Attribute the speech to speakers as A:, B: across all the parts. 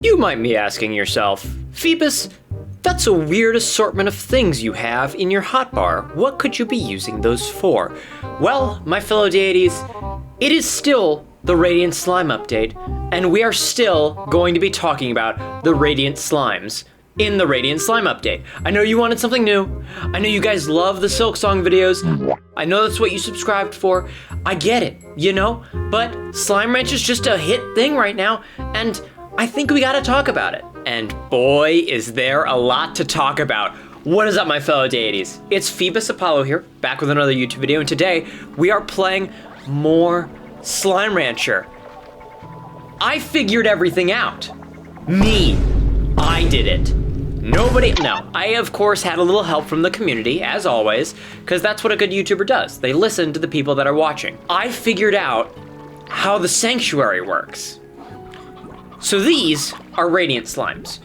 A: You might be asking yourself, Phoebus, that's a weird assortment of things you have in your hotbar. What could you be using those for? Well, my fellow deities, it is still the Radiant Slime update, and we are still going to be talking about the Radiant Slimes in the Radiant Slime update. I know you wanted something new. I know you guys love the Silk Song videos. I know that's what you subscribed for. I get it, you know? But Slime Ranch is just a hit thing right now, and I think we gotta talk about it. And boy, is there a lot to talk about. What is up, my fellow deities? It's Phoebus Apollo here, back with another YouTube video, and today we are playing more Slime Rancher. I figured everything out. Me. I did it. Nobody, no. I, of course, had a little help from the community, as always, because that's what a good YouTuber does. They listen to the people that are watching. I figured out how the sanctuary works. So these are Radiant Slimes.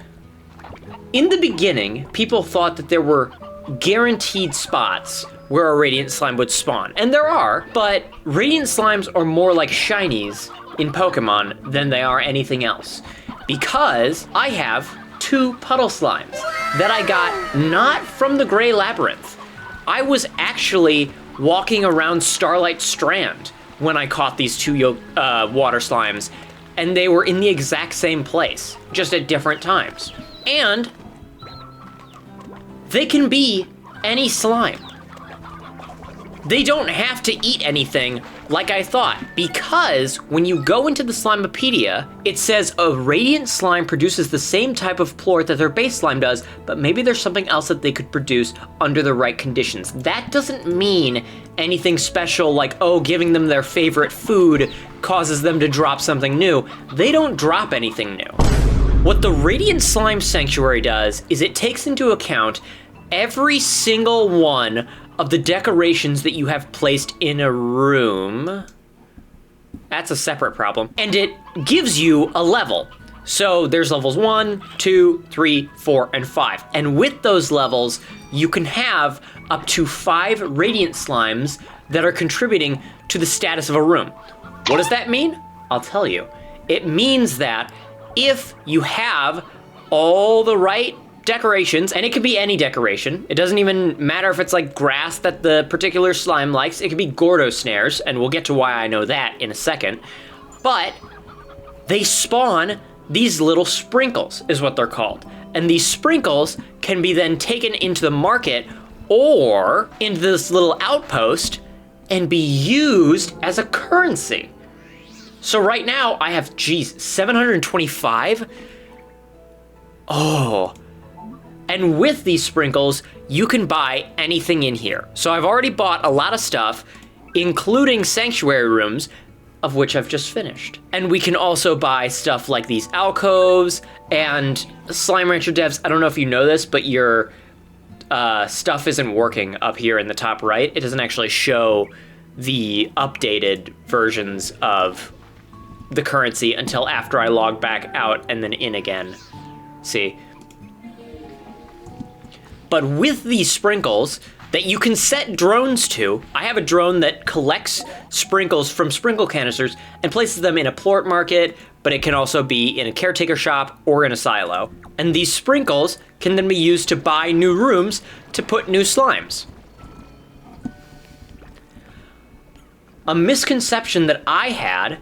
A: In the beginning, people thought that there were guaranteed spots where a Radiant Slime would spawn. And there are, but Radiant Slimes are more like shinies in Pokemon than they are anything else. Because I have 2 puddle slimes that I got not from the Gray Labyrinth. I was actually walking around Starlight Strand when I caught these 2 water slimes, and they were in the exact same place, just at different times. And they can be any slime. They don't have to eat anything like I thought, because when you go into the Slimepedia, it says a Radiant Slime produces the same type of plort that their base slime does, but maybe there's something else that they could produce under the right conditions. That doesn't mean anything special like, oh, giving them their favorite food causes them to drop something new. They don't drop anything new. What the Radiant Slime Sanctuary does is it takes into account every single one of the decorations that you have placed in a room. That's a separate problem. And it gives you a level. So there's levels 1, 2, 3, 4, and 5. And with those levels, you can have up to 5 Radiant Slimes that are contributing to the status of a room. What does that mean? I'll tell you. It means that if you have all the right decorations, and it could be any decoration. It doesn't even matter if it's like grass that the particular slime likes. It could be Gordos snares, and we'll get to why I know that in a second. But they spawn these little sprinkles, is what they're called. And these sprinkles can be then taken into the market or into this little outpost and be used as a currency. So right now I have, 725? Oh. And with these sprinkles, you can buy anything in here. So I've already bought a lot of stuff, including sanctuary rooms, of which I've just finished. And we can also buy stuff like these alcoves and Slime Rancher devs. I don't know if you know this, but your stuff isn't working up here in the top right. It doesn't actually show the updated versions of the currency until after I log back out and then in again. See? But with these sprinkles that you can set drones to, I have a drone that collects sprinkles from sprinkle canisters and places them in a plort market, but it can also be in a caretaker shop or in a silo. And these sprinkles can then be used to buy new rooms to put new slimes. A misconception that I had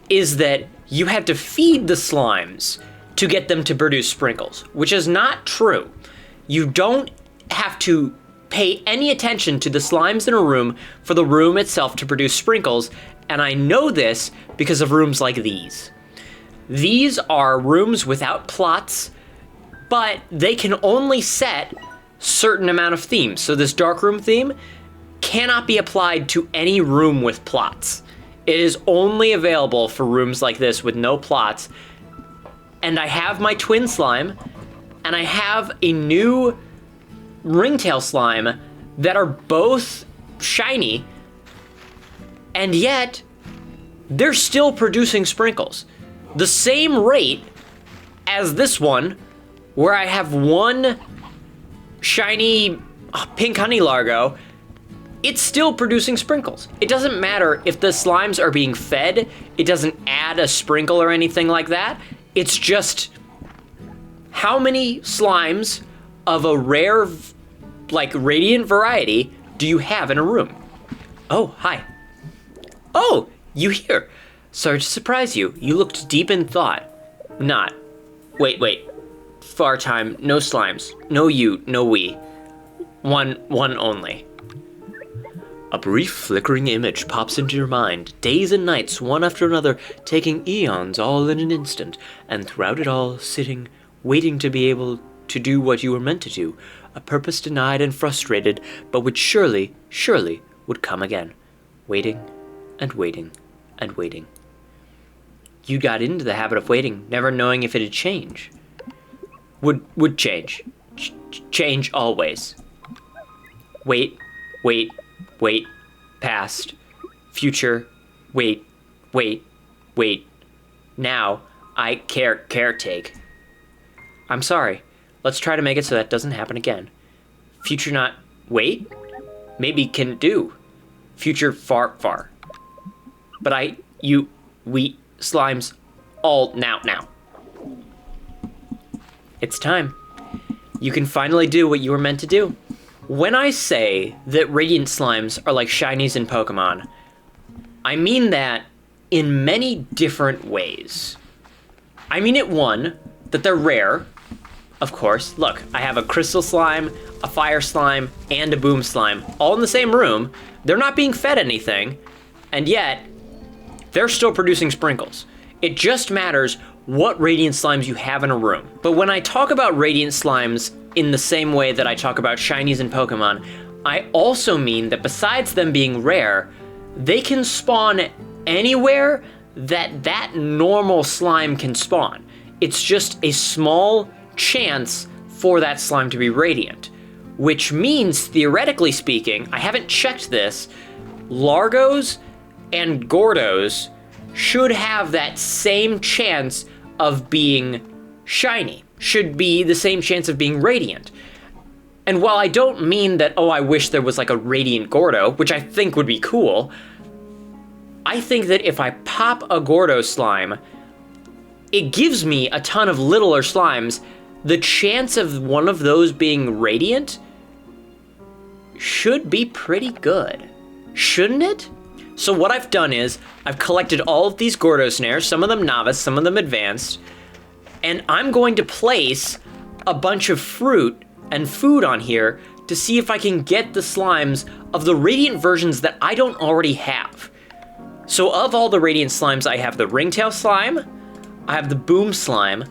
A: is that you had to feed the slimes to get them to produce sprinkles, which is not true. You don't have to pay any attention to the slimes in a room for the room itself to produce sprinkles, and I know this because of rooms like these. These are rooms without plots, but they can only set certain amount of themes. So this dark room theme cannot be applied to any room with plots. It is only available for rooms like this with no plots. And I have my twin slime, and I have a new ringtail slime that are both shiny, and yet they're still producing sprinkles. The same rate as this one, where I have one shiny pink honey largo, it's still producing sprinkles. It doesn't matter if the slimes are being fed, it doesn't add a sprinkle or anything like that. It's just how many slimes of a rare, like, radiant variety do you have in a room? Oh, hi. Oh, you here. Sorry to surprise you. You looked deep in thought. Not. Wait. Far time, no slimes. No you, no we. One only. A brief flickering image pops into your mind, days and nights, one after another, taking eons all in an instant, and throughout it all, sitting, waiting to be able to do what you were meant to do, a purpose denied and frustrated, but which surely would come again. Waiting, and waiting, and waiting. You got into the habit of waiting, never knowing if it'd change. Would change. Change always. Wait. Past. Future. Wait. Now, I caretake. I'm sorry. Let's try to make it so that doesn't happen again. Future not wait? Maybe can do. Future far. But we, slimes, all now. It's time. You can finally do what you were meant to do. When I say that radiant slimes are like shinies in Pokemon, I mean that in many different ways. I mean it, one, that they're rare. Of course, look, I have a crystal slime, a fire slime, and a boom slime, all in the same room. They're not being fed anything, and yet, they're still producing sprinkles. It just matters what radiant slimes you have in a room. But when I talk about radiant slimes in the same way that I talk about shinies in Pokemon, I also mean that besides them being rare, they can spawn anywhere that normal slime can spawn. It's just a small chance for that slime to be radiant, which means, theoretically speaking, I haven't checked this, Largos and Gordos should have that same chance of being shiny, should be the same chance of being radiant. And while I don't mean that, oh, I wish there was like a radiant Gordo, which I think would be cool, I think that if I pop a Gordo slime, it gives me a ton of littler slimes. The chance of one of those being radiant should be pretty good, shouldn't it? So what I've done is, I've collected all of these Gordo snares, some of them novice, some of them advanced, and I'm going to place a bunch of fruit and food on here to see if I can get the slimes of the radiant versions that I don't already have. So of all the radiant slimes, I have the ringtail slime, I have the boom slime,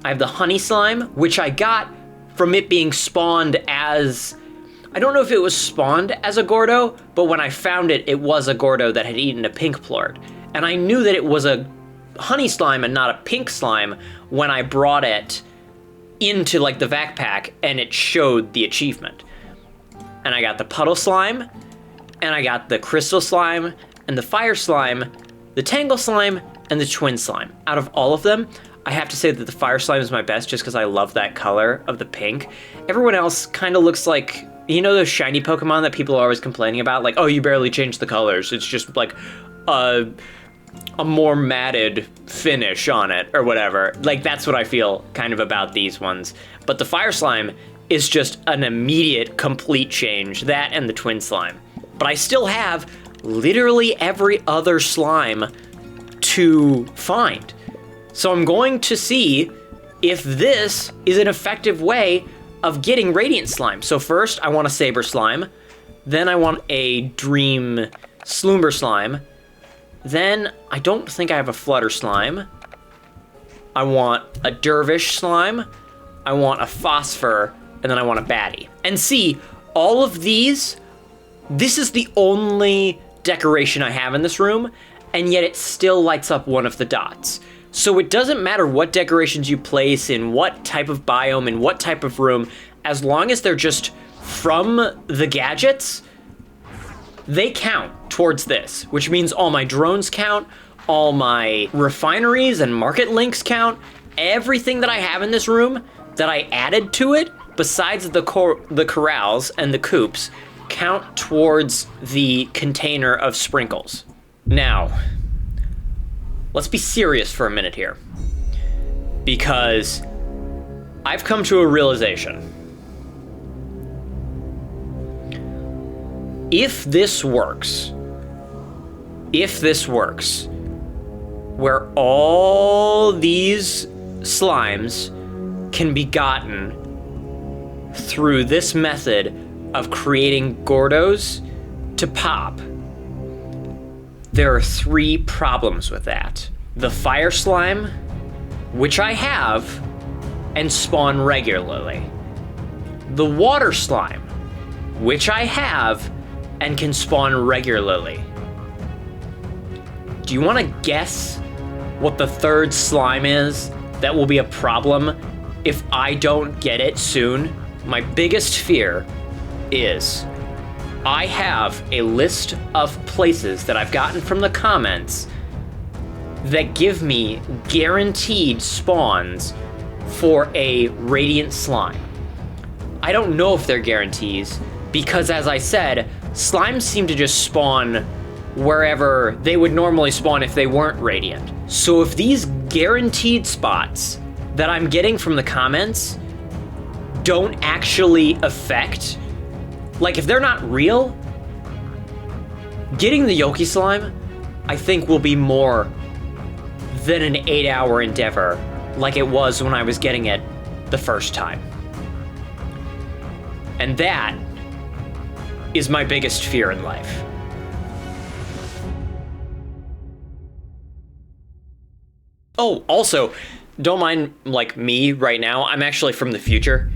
A: I have the honey slime, which I got from it being spawned as, I don't know if it was spawned as a Gordo, but when I found it, it was a Gordo that had eaten a pink plort. And I knew that it was a honey slime and not a pink slime when I brought it into like the vac pack and it showed the achievement. And I got the puddle slime, and I got the crystal slime, and the fire slime, the tangle slime, and the twin slime. Out of all of them, I have to say that the fire slime is my best just because I love that color of the pink. Everyone else kind of looks like, you know those shiny Pokemon that people are always complaining about? Like, oh, you barely changed the colors. It's just like a more matted finish on it or whatever. Like, that's what I feel kind of about these ones. But the fire slime is just an immediate, complete change. That and the twin slime. But I still have literally every other slime to find. So I'm going to see if this is an effective way of getting radiant slime. So first, I want a saber slime. Then I want a dream slumber slime. Then I don't think I have a flutter slime. I want a dervish slime. I want a phosphor, and then I want a baddie. And see, all of these, this is the only decoration I have in this room, and yet it still lights up one of the dots. So it doesn't matter what decorations you place in what type of biome, in what type of room, as long as they're just from the gadgets, they count towards this, which means all my drones count, all my refineries and market links count, everything that I have in this room that I added to it, besides the corrals and the coops, count towards the container of sprinkles. Now, let's be serious for a minute here, because I've come to a realization. If this works, where all these slimes can be gotten through this method of creating Gordos to pop, there are 3 problems with that. The fire slime, which I have and spawn regularly. The water slime, which I have and can spawn regularly. Do you want to guess what the 3rd slime is that will be a problem if I don't get it soon? My biggest fear is I have a list of places that I've gotten from the comments that give me guaranteed spawns for a radiant slime. I don't know if they're guarantees because, as I said, slimes seem to just spawn wherever they would normally spawn if they weren't radiant. So if these guaranteed spots that I'm getting from the comments don't actually affect, like if they're not real, getting the Yoki slime, I think will be more than an 8-hour endeavor like it was when I was getting it the first time. And that is my biggest fear in life. Oh, also, don't mind like me right now. I'm actually from the future.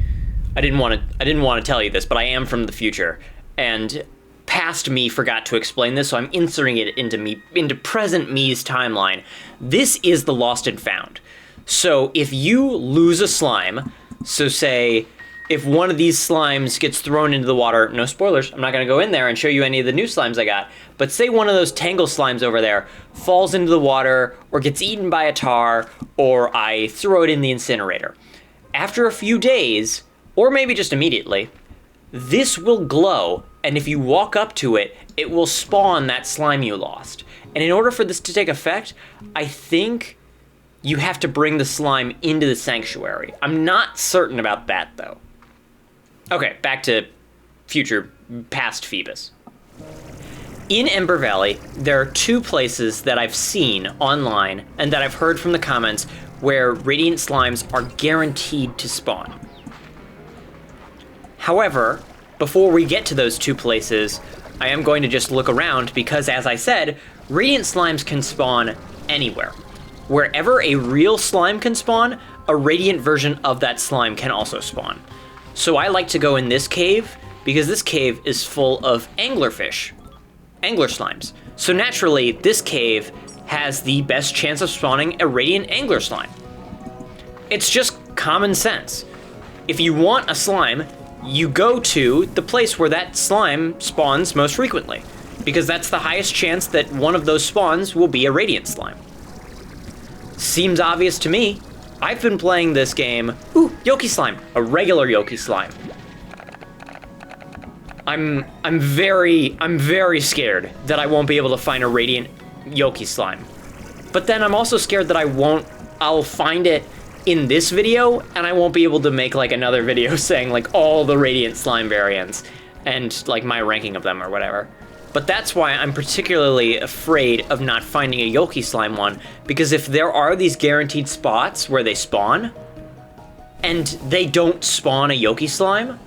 A: I didn't want to tell you this, but I am from the future, and past me forgot to explain this, so I'm inserting it into present me's timeline. This is the lost and found. So if you lose a slime, so say if one of these slimes gets thrown into the water, no spoilers, I'm not going to go in there and show you any of the new slimes I got, but say one of those tangle slimes over there falls into the water or gets eaten by a tar, or I throw it in the incinerator. After a few days, or maybe just immediately, this will glow, and if you walk up to it, it will spawn that slime you lost. And in order for this to take effect, I think you have to bring the slime into the sanctuary. I'm not certain about that, though. Okay, back to past Phoebus. In Ember Valley, there are 2 places that I've seen online and that I've heard from the comments where radiant slimes are guaranteed to spawn. However, before we get to those 2 places, I am going to just look around because, as I said, radiant slimes can spawn anywhere. Wherever a real slime can spawn, a radiant version of that slime can also spawn. So I like to go in this cave because this cave is full of anglerfish, angler slimes. So naturally, this cave has the best chance of spawning a radiant angler slime. It's just common sense. If you want a slime, you go to the place where that slime spawns most frequently, because that's the highest chance that one of those spawns will be a radiant slime. Seems obvious to me. I've been playing this game. Ooh, Yoki slime, a regular Yoki slime. I'm very scared that I won't be able to find a radiant Yoki slime. But then I'm also scared that I'll find it in this video and I won't be able to make like another video saying like all the radiant slime variants and like my ranking of them or whatever. But that's why I'm particularly afraid of not finding a Yoki slime one, because if there are these guaranteed spots where they spawn and they don't spawn a Yoki slime,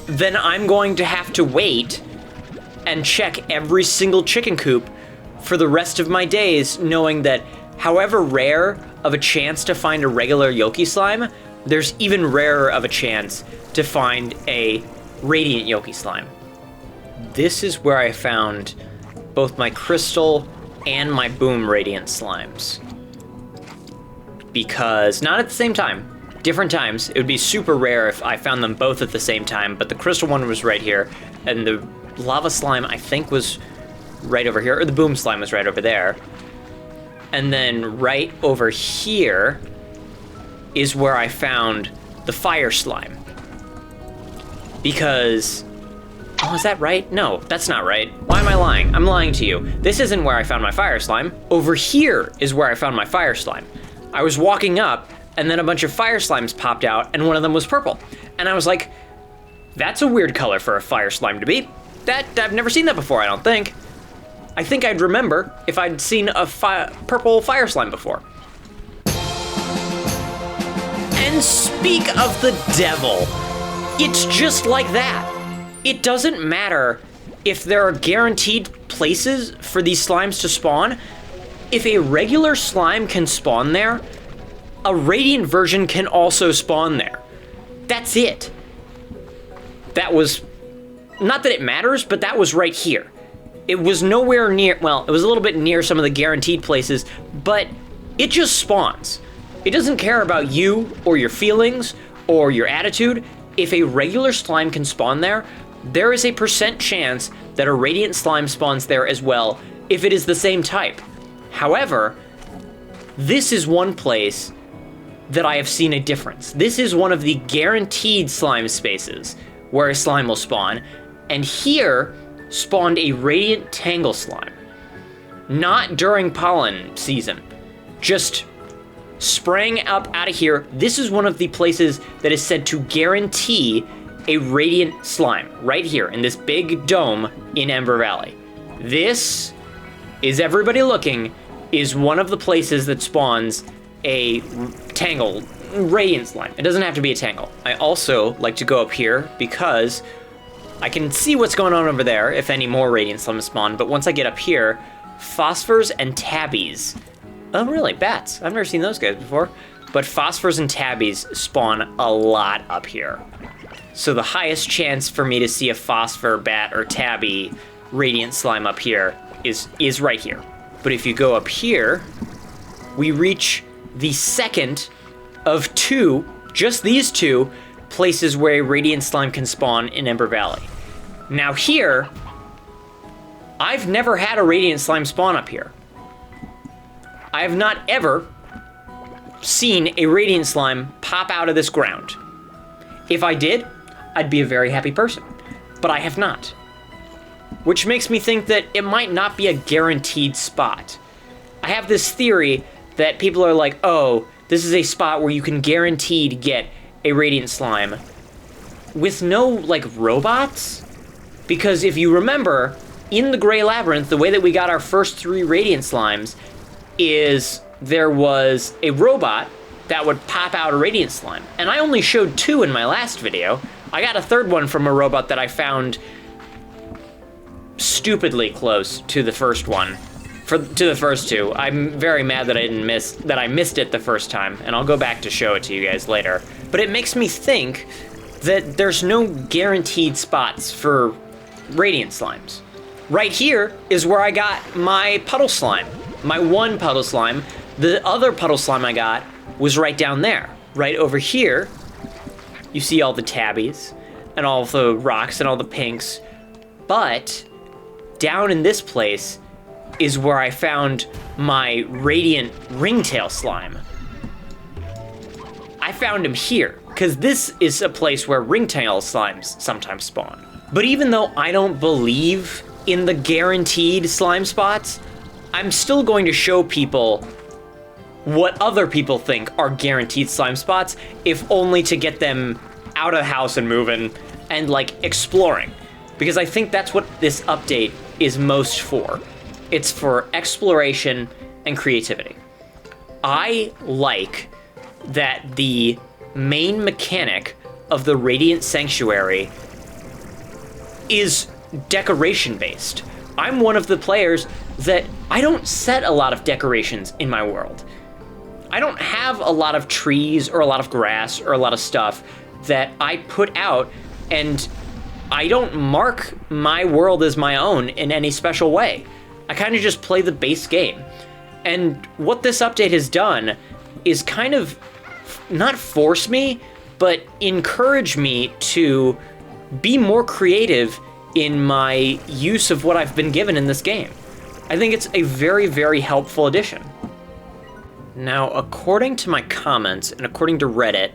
A: then I'm going to have to wait and check every single chicken coop for the rest of my days, knowing that however rare of a chance to find a regular Yoki slime, there's even rarer of a chance to find a radiant Yoki slime. This is where I found both my crystal and my boom radiant slimes. Because, not at the same time, different times. It would be super rare if I found them both at the same time, but the crystal one was right here, and the lava slime I think was right over here, or the boom slime was right over there. And then right over here is where I found the fire slime. Because, oh, is that right? No, that's not right. Why am I lying? I'm lying to you. This isn't where I found my fire slime. Over here is where I found my fire slime. I was walking up, and then a bunch of fire slimes popped out, and one of them was purple. And I was like, that's a weird color for a fire slime to be. I've never seen that before, I don't think. I think I'd remember if I'd seen a purple fire slime before. And speak of the devil, it's just like that. It doesn't matter if there are guaranteed places for these slimes to spawn. If a regular slime can spawn there, a radiant version can also spawn there. That's it. That was, not that it matters, but that was right here. It was nowhere near, well, it was a little bit near some of the guaranteed places, but it just spawns. It doesn't care about you or your feelings or your attitude. If a regular slime can spawn there, there is a % chance that a radiant slime spawns there as well if it is the same type. However, this is one place that I have seen a difference. This is one of the guaranteed slime spaces where a slime will spawn, and here spawned a radiant tangle slime. Not during pollen season, just sprang up out of here. This is one of the places that is said to guarantee a radiant slime, right here in this big dome in Ember Valley. This is, everybody looking, is one of the places that spawns a tangle radiant slime. It doesn't have to be a tangle. I also like to go up here because I can see what's going on over there if any more radiant slimes spawn, but once I get up here, phosphors and tabbies. Oh really, bats. I've never seen those guys before. But phosphors and tabbies spawn a lot up here. So the highest chance for me to see a phosphor, bat, or tabby radiant slime up here is right here. But if you go up here, we reach the second of two, just these two, places where a radiant slime can spawn in Ember Valley. Now here, I've never had a radiant slime spawn up here. I have not ever seen a radiant slime pop out of this ground. If I did, I'd be a very happy person, but I have not. Which makes me think that it might not be a guaranteed spot. I have this theory that people are like, oh, this is a spot where you can guaranteed get a radiant slime with no, like, robots? Because if you remember, in the Gray Labyrinth, the way that we got our first 3 radiant slimes is there was a robot that would pop out a radiant slime. And I only showed 2 in my last video. I got a third one from a robot that I found stupidly close to the first one. To the first 2. I'm very mad that I missed it the first time, and I'll go back to show it to you guys later. But it makes me think that there's no guaranteed spots for radiant slimes. Right here is where I got my puddle slime. My one puddle slime. The other puddle slime I got was right down there. Right over here, you see all the tabbies and all the rocks and all the pinks. But down in this place is where I found my radiant ringtail slime. I found him here, because this is a place where ringtail slimes sometimes spawn. But even though I don't believe in the guaranteed slime spots, I'm still going to show people what other people think are guaranteed slime spots, if only to get them out of the house and moving and, like, exploring. Because I think that's what this update is most for. It's for exploration and creativity. I like that the main mechanic of the Radiant Sanctuary is decoration based. I'm one of the players that I don't set a lot of decorations in my world. I don't have a lot of trees or a lot of grass or a lot of stuff that I put out, and I don't mark my world as my own in any special way. I kind of just play the base game. And what this update has done is kind of not force me, but encourage me to be more creative in my use of what I've been given in this game. I think it's a very, very helpful addition. Now, according to my comments and according to Reddit,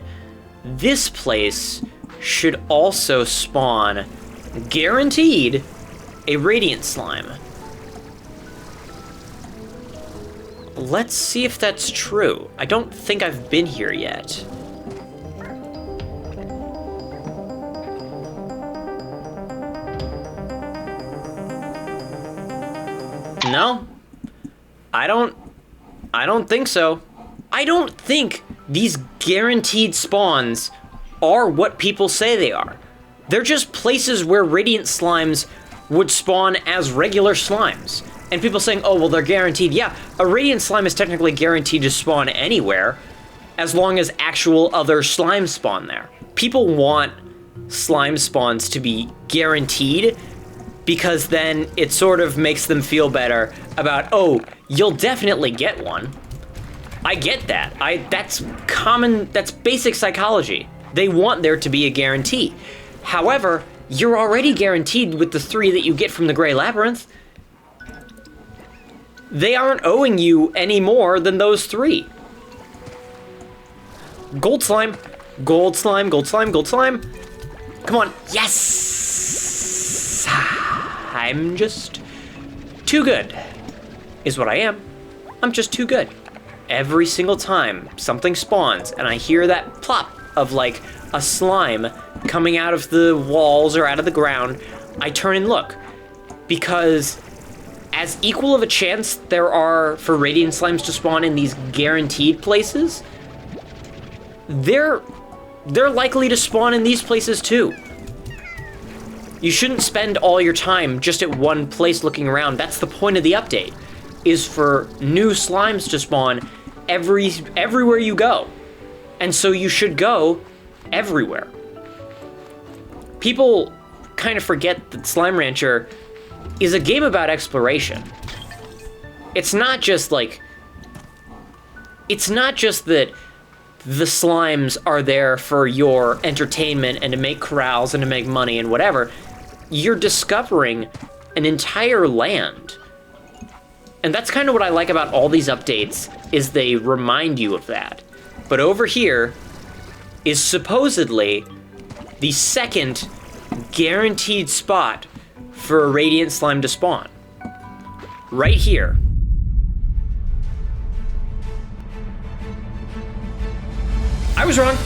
A: this place should also spawn, guaranteed, a radiant slime. Let's see if that's true. I don't think I've been here yet. No, I don't think so. I don't think these guaranteed spawns are what people say they are. They're just places where radiant slimes would spawn as regular slimes. And people saying, oh, well, they're guaranteed. Yeah, a radiant slime is technically guaranteed to spawn anywhere as long as actual other slimes spawn there. People want slime spawns to be guaranteed because then it sort of makes them feel better about, oh, you'll definitely get one. I get that. That's common, that's basic psychology. They want there to be a guarantee. However, you're already guaranteed with the 3 that you get from the Gray Labyrinth. They aren't owing you any more than those 3. Gold slime, gold slime, gold slime, gold slime. Come on, yes! I'm just too good, is what I am. I'm just too good. Every single time something spawns and I hear that plop of like a slime coming out of the walls or out of the ground, I turn and look. Because as equal of a chance there are for radiant slimes to spawn in these guaranteed places, they're likely to spawn in these places too. You shouldn't spend all your time just at one place looking around. That's the point of the update, is for new slimes to spawn everywhere you go. And so you should go everywhere. People kind of forget that Slime Rancher is a game about exploration. It's not just that the slimes are there for your entertainment and to make corrals and to make money and whatever. You're discovering an entire land. And that's kind of what I like about all these updates, is they remind you of that. But over here is supposedly the second guaranteed spot for a radiant slime to spawn. Right here. I was wrong.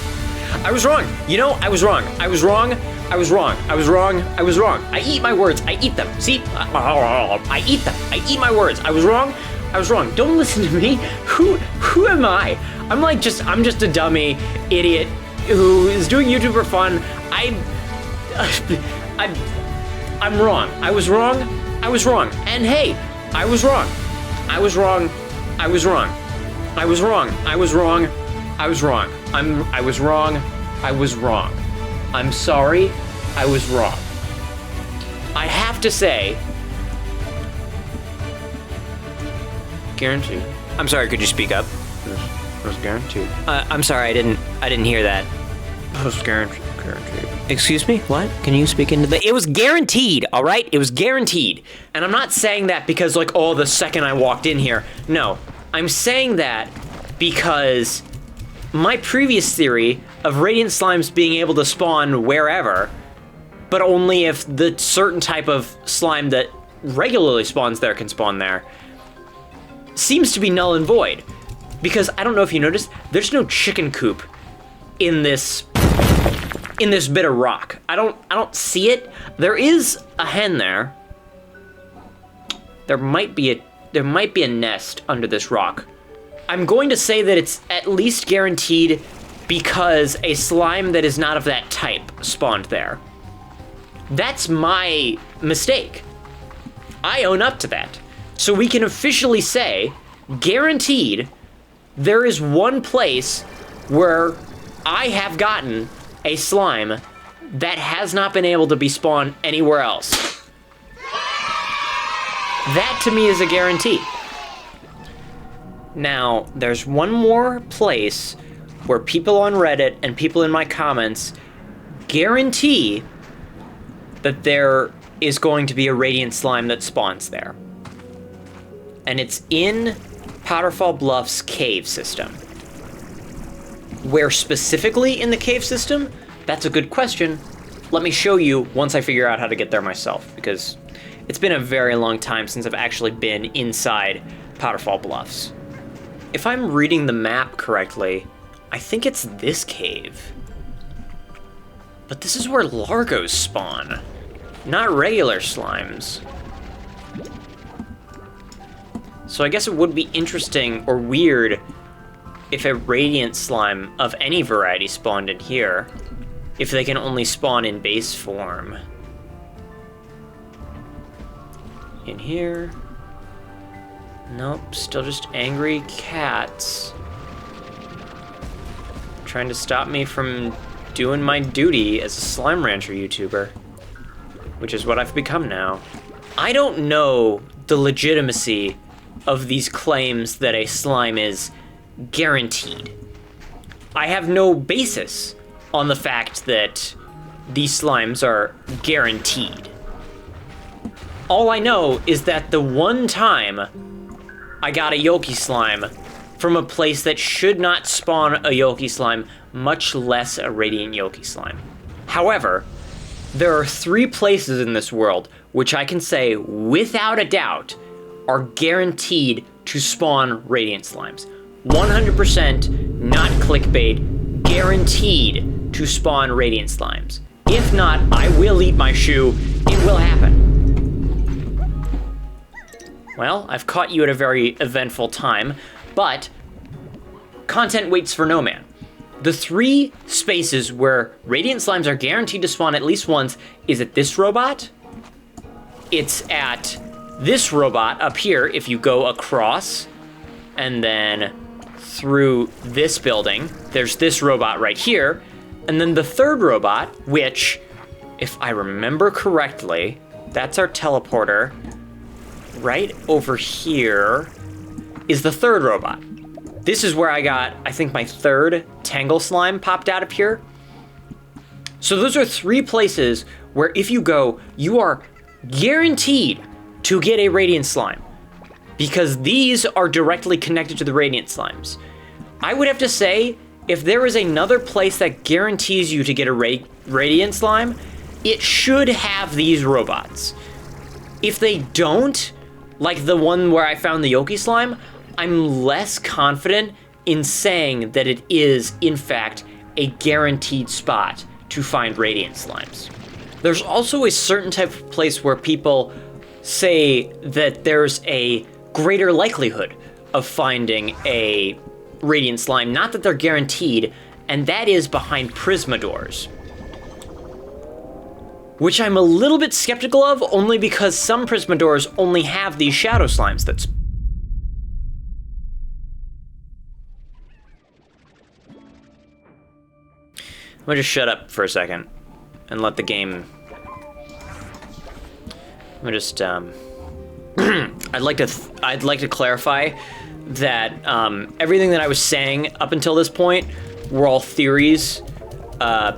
A: I was wrong. You know, I was wrong. I was wrong. I was wrong. I was wrong. I was wrong. I eat my words. I eat them. See? I eat them. I eat my words. I was wrong. I was wrong. Don't listen to me. Who am I? I'm just a dummy idiot who is doing YouTube for fun. I'm wrong. I was wrong. I was wrong. And hey, I was wrong. I was wrong. I was wrong. I was wrong. I was wrong. I was wrong. I was wrong. I was wrong. I'm sorry. I was wrong. I have to say, guaranteed. I'm sorry, could you speak up? It was guaranteed. I'm sorry, I didn't hear that. It was guaranteed. Excuse me? What? Can you speak into the... It was guaranteed, all right? It was guaranteed. And I'm not saying that because, like, oh, the second I walked in here. No. I'm saying that because my previous theory of radiant slimes being able to spawn wherever, but only if the certain type of slime that regularly spawns there can spawn there, seems to be null and void. Because I don't know if you noticed, there's no chicken coop in this bit of rock. I don't see it. There is a hen there. There might be a nest under this rock. I'm going to say that it's at least guaranteed because a slime that is not of that type spawned there. That's my mistake. I own up to that. So we can officially say, guaranteed, there is one place where I have gotten a slime that has not been able to be spawned anywhere else. That to me is a guarantee. Now, there's one more place where people on Reddit and people in my comments guarantee that there is going to be a radiant slime that spawns there. And it's in Powderfall Bluffs cave system. Where specifically in the cave system? That's a good question. Let me show you once I figure out how to get there myself, because it's been a very long time since I've actually been inside Powderfall Bluffs. If I'm reading the map correctly, I think it's this cave. But this is where Largos spawn, not regular slimes. So I guess it would be interesting or weird if a radiant slime of any variety spawned in here, if they can only spawn in base form. In here. Nope, still just angry cats. Trying to stop me from doing my duty as a Slime Rancher YouTuber, which is what I've become now. I don't know the legitimacy of these claims that a slime is guaranteed. I have no basis on the fact that these slimes are guaranteed. All I know is that the one time I got a Yoki slime from a place that should not spawn a Yoki slime, much less a Radiant Yoki slime. However, there are 3 places in this world which I can say without a doubt are guaranteed to spawn Radiant slimes. 100% not clickbait, guaranteed to spawn Radiant slimes. If not, I will eat my shoe. It will happen. Well, I've caught you at a very eventful time, but content waits for no man. The 3 spaces where Radiant slimes are guaranteed to spawn at least once is at this robot, it's at this robot up here if you go across, and then through this building, there's this robot right here, and then the 3rd robot, which, if I remember correctly, that's our teleporter. Right over here is the 3rd robot. This is where I got, I think, my 3rd Tangle slime popped out of here. So those are 3 places where if you go, you are guaranteed to get a Radiant slime, because these are directly connected to the Radiant slimes. I would have to say, if there is another place that guarantees you to get a Radiant slime, it should have these robots. If they don't, like the one where I found the Yoki slime, I'm less confident in saying that it is, in fact, a guaranteed spot to find Radiant slimes. There's also a certain type of place where people say that there's a greater likelihood of finding a Radiant slime, not that they're guaranteed, and that is behind Prisma doors. Which I'm a little bit skeptical of, only because some Prisma doors only have these shadow slimes that's... I'm gonna just shut up for a second and let the game... I'm gonna just, I'd like to clarify that everything that I was saying up until this point were all theories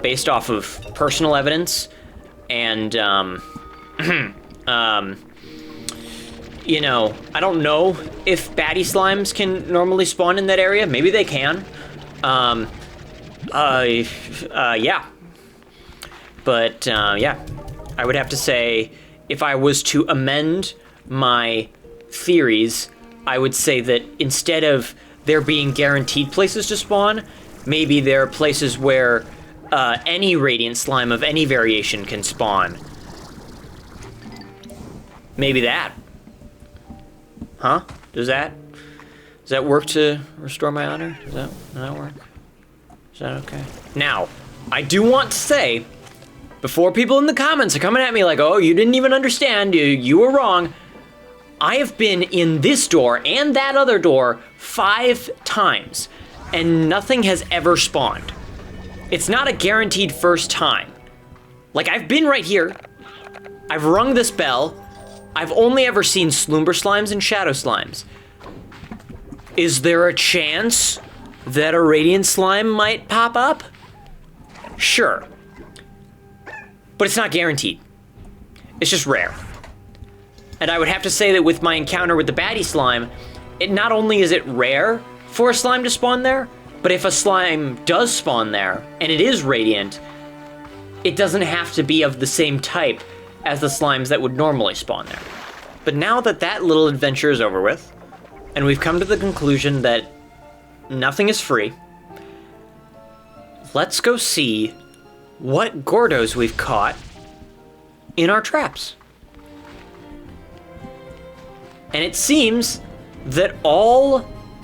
A: based off of personal evidence. And, you know, I don't know if baddie slimes can normally spawn in that area. Maybe they can. Yeah. But, yeah. I would have to say, if I was to amend my theories, I would say that instead of there being guaranteed places to spawn, maybe there are places where any Radiant slime of any variation can spawn. Maybe that. Huh? Does that work to restore my honor? Does that work? Is that okay? Now, I do want to say, before people in the comments are coming at me like, oh, you didn't even understand, you were wrong, I have been in this door and that other door 5 times, and nothing has ever spawned. It's not a guaranteed first time. Like, I've been right here, I've rung this bell, I've only ever seen Slumber slimes and Shadow slimes. Is there a chance that a Radiant slime might pop up? Sure. But it's not guaranteed. It's just rare. And I would have to say that with my encounter with the baddie slime, it not only is it rare for a slime to spawn there, but if a slime does spawn there, and it is Radiant, it doesn't have to be of the same type as the slimes that would normally spawn there. But now that that little adventure is over with, and we've come to the conclusion that nothing is free. Let's go see what Gordos we've caught in our traps. And it seems that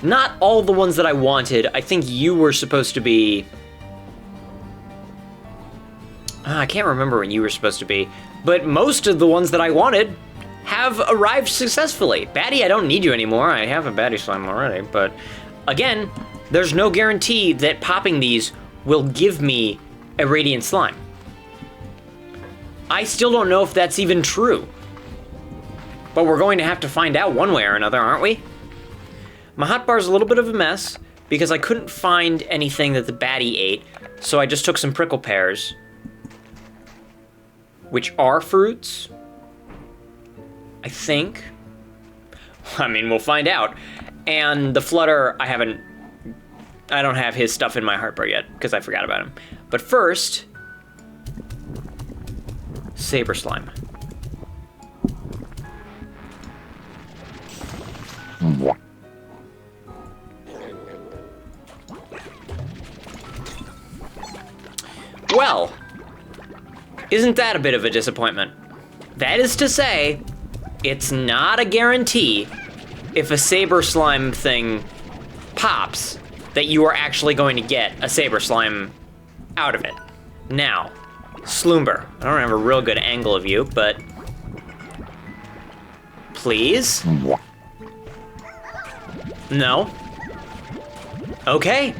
A: not all the ones that I wanted, I think you were supposed to be... I can't remember when you were supposed to be, but most of the ones that I wanted have arrived successfully. Baddie, I don't need you anymore. I have a Baddie slime already, but again, there's no guarantee that popping these will give me a radiant slime. I still don't know if that's even true, but we're going to have to find out one way or another, aren't we? My hotbar's a little bit of a mess because I couldn't find anything that the baddie ate, so I just took some prickle pears, which are fruits, I think. I mean, we'll find out. And the flutter, I don't have his stuff in my hotbar yet because I forgot about him. But first, saber slime. Well, isn't that a bit of a disappointment? That is to say, it's not a guarantee if a saber slime thing pops that you are actually going to get a saber slime out of it. Now, Sloomber, I don't have a real good angle of you, but please? No? Okay.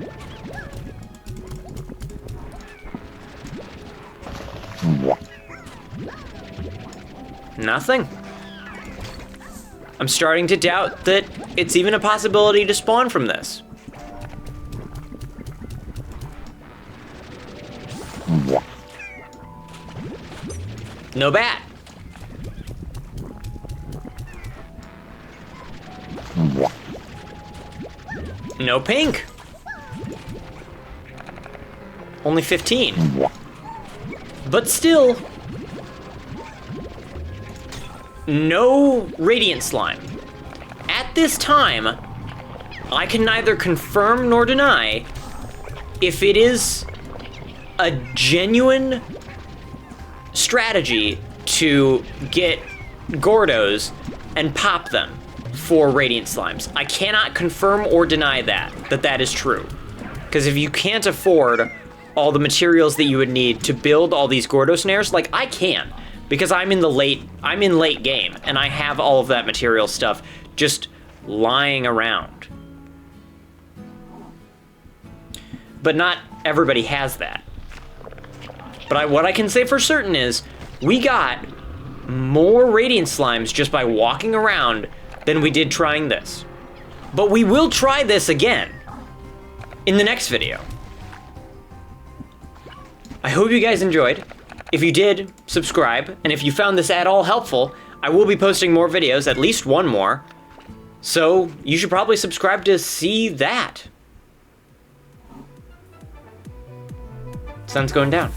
A: Nothing. I'm starting to doubt that it's even a possibility to spawn from this. No bat. No pink. Only 15. But still, no radiant slime. At this time, I can neither confirm nor deny if it is a genuine strategy to get Gordos and pop them for radiant slimes. I cannot confirm or deny that is true. Because if you can't afford all the materials that you would need to build all these Gordos snares, like I can, because I'm in late game and I have all of that material stuff just lying around. But not everybody has that. But what I can say for certain is we got more radiant slimes just by walking around than we did trying this. But we will try this again in the next video. I hope you guys enjoyed. If you did, subscribe. And if you found this at all helpful, I will be posting more videos, at least one more. So you should probably subscribe to see that. Sun's going down.